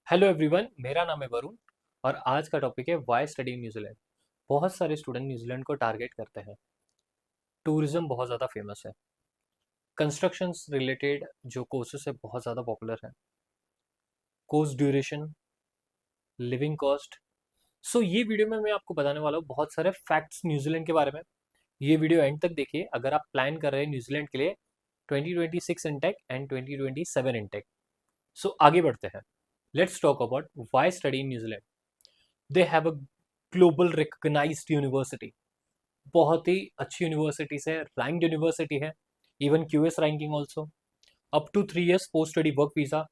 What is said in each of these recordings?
Hello everyone, मेरा नाम है वरुण और आज का टॉपिक है वाई स्टडी न्यूजीलैंड। बहुत सारे स्टूडेंट न्यूजीलैंड को टारगेट करते हैं। टूरिज्म बहुत ज़्यादा फेमस है। कंस्ट्रक्शन रिलेटेड जो कोर्सेस है बहुत ज़्यादा पॉपुलर है। Course duration, living cost. So ये वीडियो में मैं आपको बताने वाला हूँ बहुत सारे फैक्ट्स न्यूजीलैंड के बारे में। ये वीडियो एंड तक देखिए अगर आप प्लान कर रहे हैं न्यूजीलैंड के लिए 2026 इनटेक एंड 2027 इनटेक। सो आगे बढ़ते हैं। Let's talk about why study in New Zealand. They have a global recognised university. बहुत ही अच्छी यूनिवर्सिटीज है, रैंक्ड यूनिवर्सिटी है, even QS ranking also. Up to 3 years post study work visa.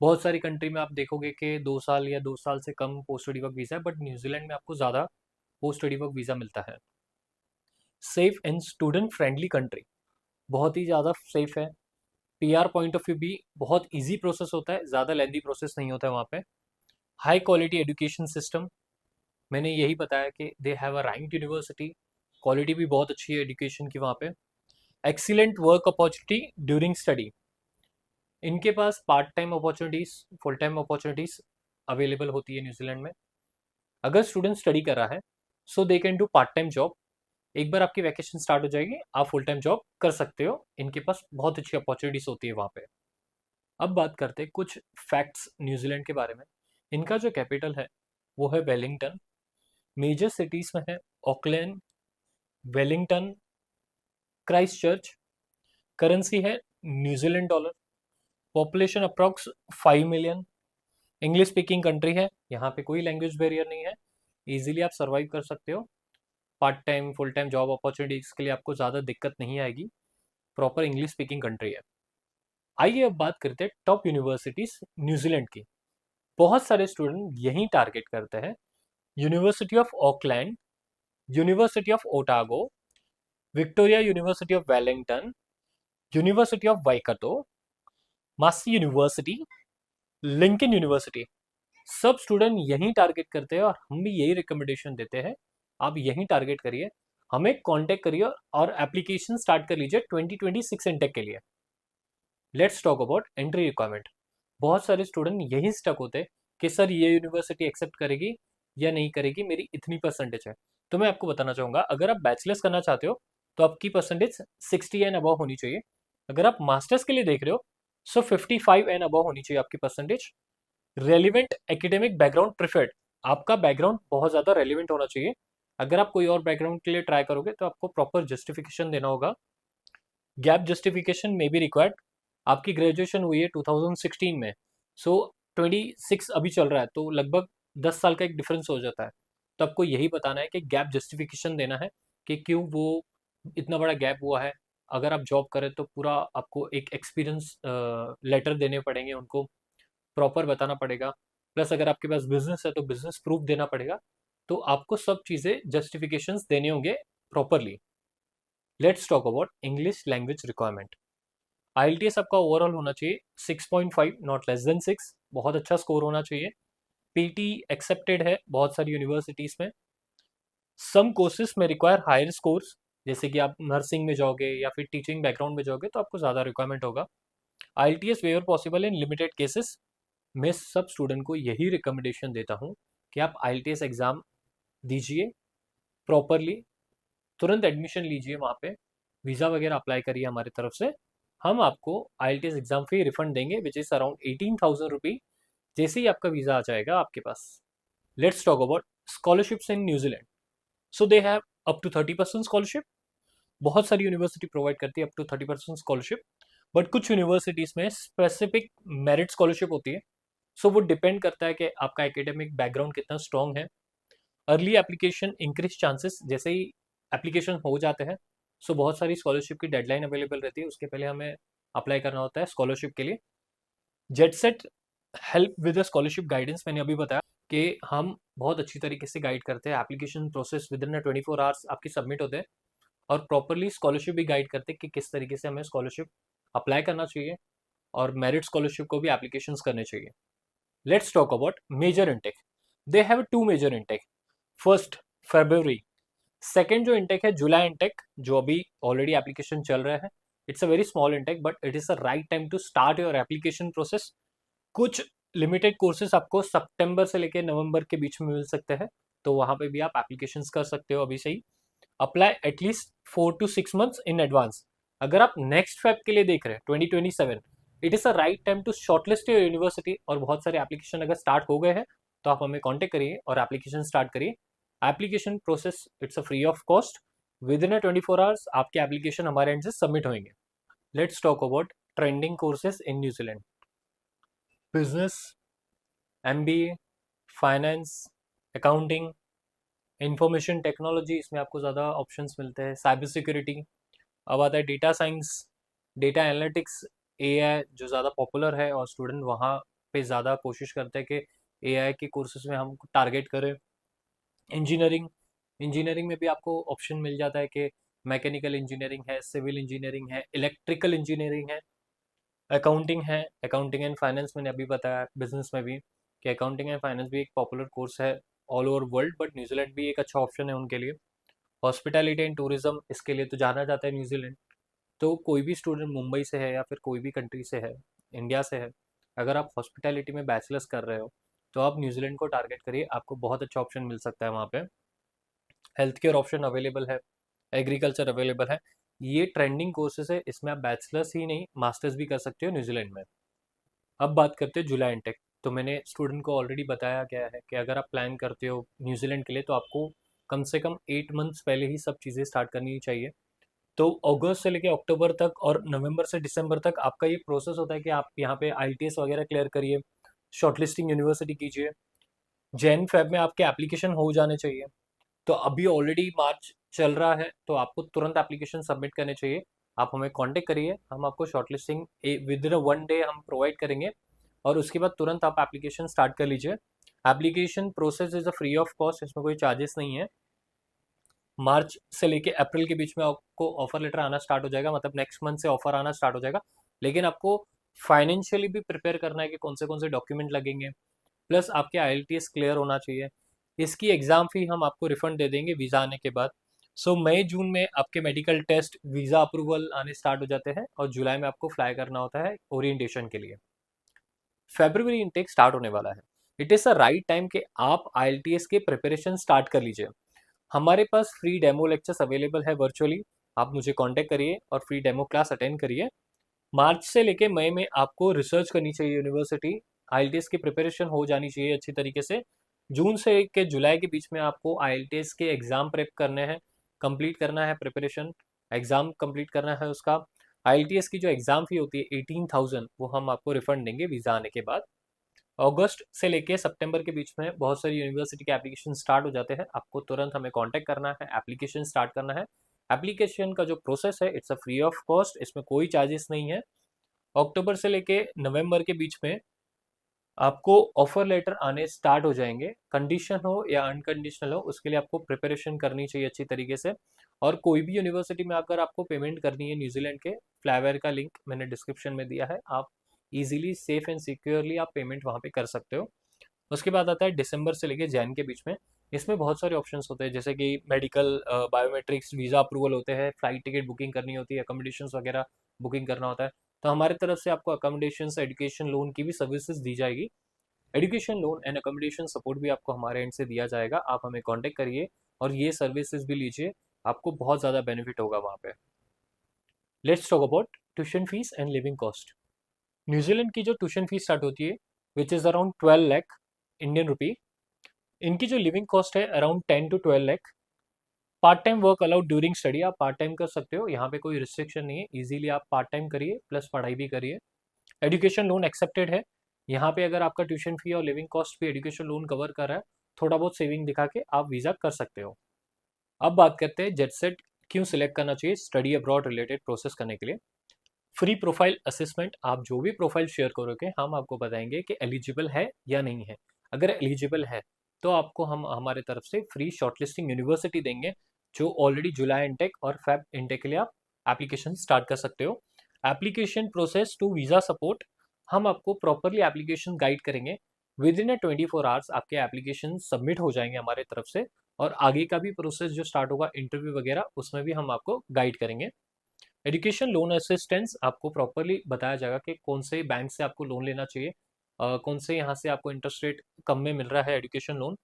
बहुत सारी कंट्री में आप देखोगे कि 2 साल या 2 साल से कम पोस्ट स्टडी वर्क वीज़ा है, बट न्यूजीलैंड में आपको ज़्यादा पोस्ट स्टडी वर्क वीज़ा मिलता है। Safe and student friendly country, बहुत ही ज़्यादा सेफ है। पीआर पॉइंट ऑफ व्यू भी बहुत इजी प्रोसेस होता है, ज़्यादा लेंदी प्रोसेस नहीं होता है वहाँ पे। हाई क्वालिटी एजुकेशन सिस्टम, मैंने यही बताया कि they have a ranked university. Quality भी बहुत अच्छी है एजुकेशन की वहाँ पे। Excellent work opportunity during study, इनके पास part time opportunities, full time opportunities available होती है न्यूजीलैंड में। अगर स्टूडेंट स्टडी कर रहा है so they can do part time job. एक बार आपकी वैकेशन स्टार्ट हो जाएगी आप फुल टाइम जॉब कर सकते हो, इनके पास बहुत अच्छी अपॉर्चुनिटीज होती है वहाँ पे। अब बात करते हैं कुछ फैक्ट्स न्यूजीलैंड के बारे में। इनका जो कैपिटल है वो है वेलिंगटन। मेजर सिटीज में है Auckland, Wellington, Christchurch. Currency है न्यूजीलैंड डॉलर। पॉपुलेशन अप्रॉक्स 5 मिलियन। इंग्लिश स्पीकिंग कंट्री है, यहाँ पे कोई लैंग्वेज बैरियर नहीं है। इजीली आप सर्वाइव कर सकते हो। Part time full time job opportunities के लिए आपको ज़्यादा दिक्कत नहीं आएगी। प्रॉपर इंग्लिश स्पीकिंग कंट्री है। आइए अब बात करते हैं टॉप यूनिवर्सिटीज न्यूजीलैंड की। बहुत सारे स्टूडेंट यही टारगेट करते हैं। University of Auckland, university of Otago, Victoria university of Wellington, university of Waikato, मासी यूनिवर्सिटी, लिंकन यूनिवर्सिटी। सब स्टूडेंट यही टारगेट करते हैं और हम भी यही रिकमेंडेशन देते हैं, आप यही टारगेट करिए, हमें कांटेक्ट करिए और एप्लीकेशन स्टार्ट कर लीजिए 2026 इनटेक के लिए। Let's talk about entry requirement. बहुत सारे स्टूडेंट यही स्टक होते हैं कि सर ये यूनिवर्सिटी एक्सेप्ट करेगी या नहीं करेगी, मेरी इतनी परसेंटेज है। तो मैं आपको बताना चाहूँगा अगर आप बैचलर्स करना चाहते हो तो आपकी परसेंटेज 60 एंड अबव होनी चाहिए। अगर आप मास्टर्स के लिए देख रहे हो सो 55 एंड अबव होनी चाहिए आपकी percentage. Relevant academic background preferred, आपका बैकग्राउंड बहुत ज़्यादा रेलिवेंट होना चाहिए। अगर आप कोई और बैकग्राउंड के लिए ट्राई करोगे तो आपको प्रॉपर जस्टिफिकेशन देना होगा। गैप जस्टिफिकेशन में भी रिक्वायर्ड। आपकी ग्रेजुएशन हुई है 2016 में, सो 26 अभी चल रहा है तो लगभग 10 साल का एक डिफरेंस हो जाता है। तो आपको यही बताना है कि गैप जस्टिफिकेशन देना है कि क्यों वो इतना बड़ा गैप हुआ है। अगर आप जॉब करें तो पूरा आपको एक एक्सपीरियंस लेटर देने पड़ेंगे उनको, प्रॉपर बताना पड़ेगा। प्लस अगर आपके पास बिजनेस है तो बिजनेस प्रूफ देना पड़ेगा। तो आपको सब चीज़ें जस्टिफिकेशंस देने होंगे properly. Let's talk about English language requirement. IELTS आपका ओवरऑल होना चाहिए 6.5, नॉट लेस देन 6। बहुत अच्छा स्कोर होना चाहिए। पीटी एक्सेप्टेड है बहुत सारी यूनिवर्सिटीज़ में। सम कोर्सेज में रिक्वायर हायर स्कोर्स, जैसे कि आप नर्सिंग में जाओगे या फिर टीचिंग बैकग्राउंड में जाओगे तो आपको ज़्यादा रिक्वायरमेंट होगा। IELTS where possible in limited cases. मैं सब स्टूडेंट को यही रिकमेंडेशन देता हूँ कि आप आईएलटीएस एग्ज़ाम दीजिए प्रॉपरली, तुरंत एडमिशन लीजिए वहाँ पे, वीज़ा वगैरह अप्लाई करिए हमारी तरफ से। हम आपको आईएलटीएस एग्ज़ाम फी रिफंड देंगे विच इज़ अराउंड 18,000 रुपी, जैसे ही आपका वीज़ा आ जाएगा आपके पास। Let's talk about scholarships in New Zealand. So they have up to 30% scholarship. बहुत सारी यूनिवर्सिटी प्रोवाइड करती है अप टू 30% स्कॉलरशिप, बट कुछ यूनिवर्सिटीज़ में स्पेसिफिक मेरिट स्कॉलरशिप होती है। सो वो डिपेंड करता है कि आपका एकेडमिक बैकग्राउंड कितना स्ट्रॉन्ग है। अर्ली एप्लीकेशन इंक्रीज चांसेस, जैसे ही एप्लीकेशन हो जाते हैं सो बहुत सारी स्कॉलरशिप की डेडलाइन अवेलेबल रहती है, उसके पहले हमें अप्लाई करना होता है स्कॉलरशिप के लिए। Jet set help with scholarship guidance, मैंने अभी बताया कि हम बहुत अच्छी तरीके से गाइड करते हैं। Application process with in 24 hours आपकी सबमिट होते हैं और प्रॉपरली स्कॉलरशिप भी गाइड करते हैं कि किस तरीके से हमें स्कॉलरशिप अप्लाई करना चाहिए और मेरिट स्कॉलरशिप को भी एप्लीकेशन करने चाहिए। Let's talk about major intake. They have 2 major intake. First February, second जो इंटेक है जुलाई इंटेक, जो अभी ऑलरेडी एप्लीकेशन चल रहा है। It's a very small intake but it is the right time to start your application process. कुछ limited courses आपको सितंबर से लेकर नवंबर के बीच में मिल सकते हैं, तो वहाँ पे भी आप एप्लीकेशंस कर सकते हो अभी से ही। Apply at least 4 to 6 months in advance. अगर आप नेक्स्ट फेब के लिए देख रहे हैं 2027, it is a right time to shortlist your university. और बहुत सारे एप्लीकेशन अगर स्टार्ट हो गए हैं तो आप हमें कॉन्टेक्ट करिए और एप्लीकेशन स्टार्ट करिए। Application process it's a free of cost. With in 24 hours आपके एप्लीकेशन हमारे एंड से सबमिट होंगे। Let's talk about trending courses in New Zealand. Business, MBA, finance, accounting, information technology, इसमें आपको ज़्यादा ऑप्शंस मिलते हैं। साइबर सिक्योरिटी, अब आता है data science, data analytics, AI जो ज़्यादा पॉपुलर है और स्टूडेंट वहाँ पे ज़्यादा कोशिश करते हैं कि AI के कोर्सेज में हम टारगेट करें। इंजीनियरिंग, इंजीनियरिंग में भी आपको ऑप्शन मिल जाता है कि मैकेनिकल इंजीनियरिंग है, सिविल इंजीनियरिंग है, इलेक्ट्रिकल इंजीनियरिंग है, अकाउंटिंग है। अकाउंटिंग एंड फाइनेंस मैंने अभी बताया, बिजनेस में भी कि अकाउंटिंग एंड फाइनेंस भी एक पॉपुलर कोर्स है all over world, but New Zealand भी एक अच्छा ऑप्शन है उनके लिए। हॉस्पिटैलिटी एंड टूरिज्म, इसके लिए तो जाना जाता है न्यूजीलैंड। तो कोई भी स्टूडेंट मुंबई से है या फिर कोई भी कंट्री से है, इंडिया से है, अगर आप हॉस्पिटैलिटी में बैचलर्स कर रहे हो तो आप न्यूजीलैंड को टारगेट करिए, आपको बहुत अच्छा ऑप्शन मिल सकता है वहाँ पे। हेल्थ केयर ऑप्शन अवेलेबल है, एग्रीकल्चर अवेलेबल है। ये ट्रेंडिंग कोर्सेज है, इसमें आप बैचलर्स ही नहीं मास्टर्स भी कर सकते हो न्यूजीलैंड में। अब बात करते हैं जुलाई इनटेक। तो मैंने स्टूडेंट को ऑलरेडी बताया गया है कि अगर आप प्लान करते हो न्यूजीलैंड के लिए तो आपको कम से कम 8 मंथ्स पहले ही सब चीज़ें स्टार्ट करनी चाहिए। तो अगस्त से लेके अक्टूबर तक और नवंबर से दिसंबर तक आपका ये प्रोसेस होता है कि आप यहाँ पे IELTS वगैरह क्लियर करिए, शॉर्टलिस्टिंग यूनिवर्सिटी कीजिए, जैन फेब में आपके एप्लीकेशन हो जाने चाहिए। तो अभी ऑलरेडी मार्च चल रहा है तो आपको तुरंत एप्लीकेशन सबमिट करने चाहिए। आप हमें कांटेक्ट करिए, हम आपको शॉर्टलिस्टिंग विद इन 1 डे हम प्रोवाइड करेंगे और उसके बाद तुरंत आप एप्लीकेशन स्टार्ट कर लीजिए। Application process is a free of cost, इसमें कोई चार्जेस नहीं है। मार्च से लेके अप्रैल के बीच में आपको ऑफर लेटर आना स्टार्ट हो जाएगा, मतलब नेक्स्ट मंथ से ऑफर आना स्टार्ट हो जाएगा। लेकिन आपको फाइनेंशियली भी प्रिपेयर करना है कि कौन से डॉक्यूमेंट लगेंगे, प्लस आपके IELTS क्लियर होना चाहिए। इसकी एग्ज़ाम फ़ी हम आपको रिफ़ंड दे देंगे वीज़ा आने के बाद। सो मई जून में आपके मेडिकल टेस्ट, वीज़ा अप्रूवल आने स्टार्ट हो जाते हैं और जुलाई में आपको फ्लाई करना होता है ओरिएंटेशन के लिए। फेब्रुवरी इनटेक स्टार्ट होने वाला है। It is a right time कि आप IELTS के प्रिपरेशन स्टार्ट कर लीजिए। हमारे पास फ्री डेमो लेक्चर्स अवेलेबल है वर्चुअली, आप मुझे कांटेक्ट करिए और फ्री डेमो क्लास अटेंड करिए। मार्च से लेके मई में आपको रिसर्च करनी चाहिए यूनिवर्सिटी, IELTS की प्रिपरेशन हो जानी चाहिए अच्छी तरीके से। जून से लेके जुलाई के बीच में आपको IELTS के एग्ज़ाम प्रेप करने हैं, कंप्लीट करना है प्रिपरेशन, एग्ज़ाम कंप्लीट करना है उसका। IELTS की जो एग्ज़ाम फ़ी होती है 18,000, वो हम आपको रिफंड देंगे वीज़ा आने के बाद। अगस्त से लेके सितंबर के बीच में बहुत सारी यूनिवर्सिटी के एप्लीकेशन स्टार्ट हो जाते हैं, आपको तुरंत हमें कांटेक्ट करना है, एप्लीकेशन स्टार्ट करना है। एप्लीकेशन का जो प्रोसेस है it's a free of cost, इसमें कोई चार्जेस नहीं है। अक्टूबर से लेके नवंबर के बीच में आपको ऑफर लेटर आने स्टार्ट हो जाएंगे, कंडीशन हो या अनकंडीशनल हो, उसके लिए आपको प्रिपरेशन करनी चाहिए अच्छी तरीके से। और कोई भी यूनिवर्सिटी में अगर आपको पेमेंट करनी है न्यूजीलैंड के, फ्लाईवेयर का लिंक मैंने डिस्क्रिप्शन में दिया है, आप इजीली सेफ एंड सिक्योरली आप पेमेंट वहाँ पे कर सकते हो। उसके बाद आता है दिसंबर से लेके जैन के बीच में। इसमें बहुत सारे ऑप्शंस होते हैं, जैसे कि मेडिकल, बायोमेट्रिक्स, वीज़ा अप्रूवल होते हैं, फ्लाइट टिकट बुकिंग करनी होती है, अकोमोडेशंस वगैरह बुकिंग करना होता है। तो हमारी तरफ से आपको अकोमोडेशंस, एजुकेशन लोन की भी सर्विसेज दी जाएगी। Education loan and accommodation support भी आपको हमारे एंड से दिया जाएगा, आप हमें कांटेक्ट करिए और ये सर्विसेज भी लीजिए, आपको बहुत ज़्यादा बेनिफिट होगा वहाँ पे। Let's talk about tuition fees and living cost. New Zealand की जो ट्यूशन फीस स्टार्ट होती है which is around 12 lakh Indian rupee. इनकी जो लिविंग कॉस्ट है around 10 to 12 lakh. Part time work allowed during study, आप पार्ट टाइम कर सकते हो, यहाँ पे कोई रिस्ट्रिक्शन नहीं है, इजीली आप पार्ट टाइम करिए प्लस पढ़ाई भी करिए। एजुकेशन लोन एक्सेप्टेड है, यहाँ पे अगर आपका ट्यूशन फी और लिविंग कॉस्ट भी एजुकेशन लोन कवर कर रहा है, थोड़ा बहुत सेविंग दिखा के आप वीज़ा कर सकते हो। अब बात करते हैं जेट सेट क्यों सिलेक्ट करना चाहिए स्टडी अब्रॉड रिलेटेड प्रोसेस करने के लिए। फ्री प्रोफाइल असेसमेंट, आप जो भी प्रोफाइल शेयर करोगे हम आपको बताएंगे कि एलिजिबल है या नहीं है। अगर एलिजिबल है तो आपको हम हमारे तरफ से फ्री शॉर्टलिस्टिंग यूनिवर्सिटी देंगे, जो ऑलरेडी जुलाई इनटेक और फेब इनटेक के लिए आप एप्लीकेशन स्टार्ट कर सकते हो। Application process to visa support, हम आपको प्रॉपरली एप्लीकेशन गाइड करेंगे। विद इन 24 आवर्स आपके एप्लीकेशन सबमिट हो जाएंगे हमारे तरफ से, और आगे का भी प्रोसेस जो स्टार्ट होगा इंटरव्यू वगैरह, उसमें भी हम आपको गाइड करेंगे। एजुकेशन लोन असिस्टेंस, आपको प्रॉपरली बताया जाएगा कि कौन से बैंक से आपको लोन लेना चाहिए, कौन से यहाँ से आपको इंटरेस्ट रेट कम में मिल रहा है education loan,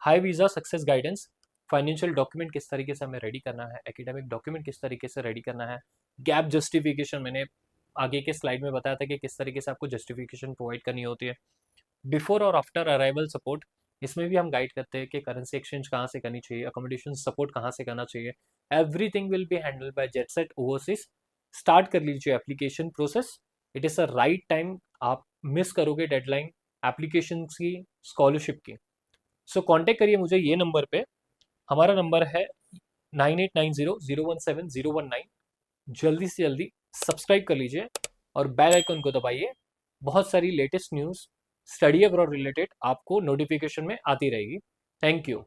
high visa success guidance, financial document किस तरीके से हमें रेडी करना है, एकेडमिक डॉक्यूमेंट किस तरीके से रेडी करना है, गैप जस्टिफिकेशन, मैंने आगे के स्लाइड में बताया था कि किस तरीके से आपको जस्टिफिकेशन प्रोवाइड करनी होती है, बिफोर और आफ्टर अराइवल सपोर्ट, इसमें भी हम गाइड करते हैं कि करेंसी एक्सचेंज कहाँ से करनी चाहिए, अकोमोडेशन सपोर्ट कहाँ से करना चाहिए, everything will be handle by Jetset overseas. Start कर लीजिए application process, it is a right time, आप मिस करोगे डेडलाइन एप्लीकेशन की, स्कॉलरशिप की। सो कांटेक्ट करिए मुझे ये नंबर पे, हमारा नंबर है 9890017019। जल्दी से जल्दी सब्सक्राइब कर लीजिए और बेल आइकन को दबाइए, बहुत सारी latest news study abroad related आपको नोटिफिकेशन में आती रहेगी। Thank you.